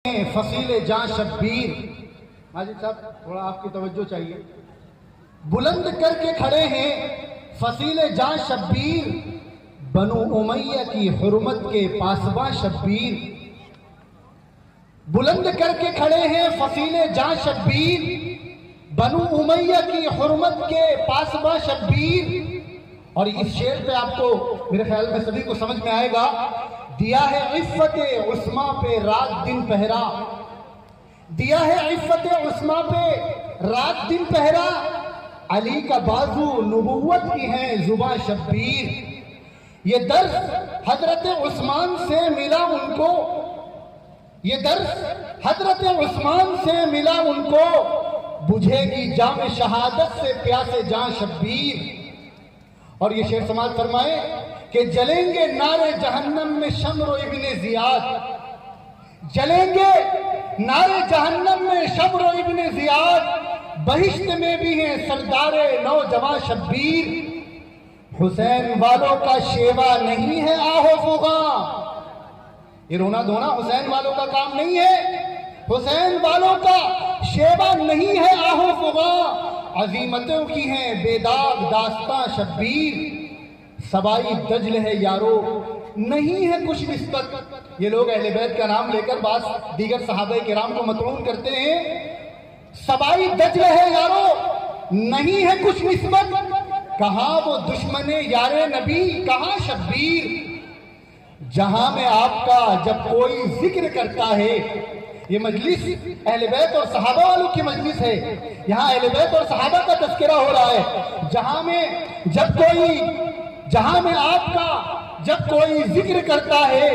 فصیل جاں شبیر، ماجد صاحب تھوڑا آپ کی توجہ چاہیے، بلند کر کے کھڑے ہیں فصیل جاں شبیر، بنو امیہ کی حرمت کے پاسباں شبیر، بلند کر کے کھڑے ہیں فصیل جاں شبیر، بنو امیہ کی حرمت کے پاسباں شبیر۔ اور اس شعر پہ آپ کو میرے خیال میں سبھی کو سمجھ میں آئے گا، دیا ہے عفت عثمان پہ رات دن پہرا، دیا ہے عفت عثمان پہ رات دن پہرا، علی کا بازو نبوت کی ہے زباں شبیر۔ یہ درس حضرت عثمان سے ملا ان کو، یہ درس حضرت عثمان سے ملا ان کو، بجھے گی جام شہادت سے پیاسے جاں شبیر۔ اور یہ شعر سماعت فرمائے کہ جلیں گے نارے جہنم میں شمر و ابن زیاد، جلیں گے نارے جہنم میں شمر و ابن زیاد، بہشت میں بھی ہیں سردار نوجواں شبیر۔ حسین والوں کا شیوا نہیں ہے آہو فغاں، یہ رونا دھونا حسین والوں کا کام نہیں ہے، حسین والوں کا شیوا نہیں ہے آہو فغاں، عظیمتوں کی ہیں بے داغ داستاں شبیر۔ سبائی دجل ہے یارو نہیں ہے کچھ نسبت، یہ لوگ اہل بیت کا نام لے کر بعض دیگر صحابہ کرام کو مطعون کرتے ہیں، سبائی دجل ہے یارو نہیں ہے کچھ نسبت، کہاں وہ دشمن یار نبی کہاں شبیر۔ جہاں میں آپ کا جب کوئی ذکر کرتا ہے، یہ مجلس اہل بیت اور صحابہ والوں کی مجلس ہے، یہاں اہل بیت اور صحابہ کا تذکرہ ہو رہا ہے، جہاں میں آپ کا جب کوئی ذکر کرتا ہے،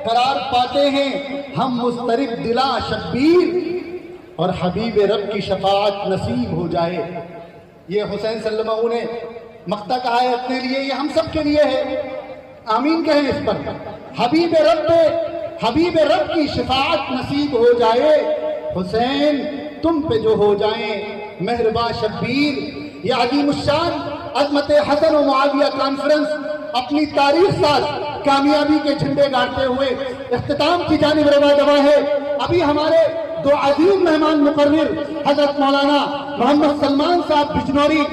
قرار پاتے ہیں ہم مضطرب دلاں شبیر، اور حبیب رب کی شفاعت نصیب ہو جائے۔ یہ حسین صلی اللہ علیہ وسلم نے مقطع کہا ہے اپنے لیے، یہ ہم سب کے لیے ہے، آمین کہیں اس پر۔ حبیب رب کی شفاعت نصیب ہو جائے، حسین تم پہ جو ہو جائیں مہرباں شبیر۔ یہ عظیم الشان عظمت حسن و معاویہ کانفرنس اپنی تاریخ ساز کامیابی کے جھنڈے گاڑتے ہوئے اختتام کی جانب رواں دوا ہے۔ ابھی ہمارے دو عظیم مہمان مقرر حضرت مولانا محمد سلمان صاحب بجنوری،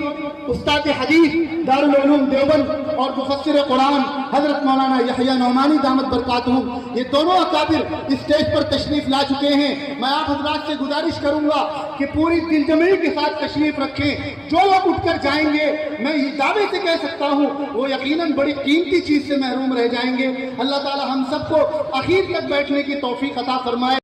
استاد حدیث دارالعلوم دیوبند، اور مفسر قرآن حضرت مولانا یحییٰ نعمانی دامت برکاتہم، یہ دونوں اکابر اسٹیج پر تشریف لا چکے ہیں۔ میں آپ حضرات سے گزارش کروں گا کہ پوری دل جمعی کے ساتھ تشریف رکھیں، جو لوگ اٹھ کر جائیں گے میں یہ دعوے سے کہہ سکتا ہوں وہ یقیناً بڑی قیمتی چیز سے محروم رہ جائیں گے۔ اللہ تعالی ہم سب کو اخیر تک بیٹھنے کی توفیق عطا فرمائے۔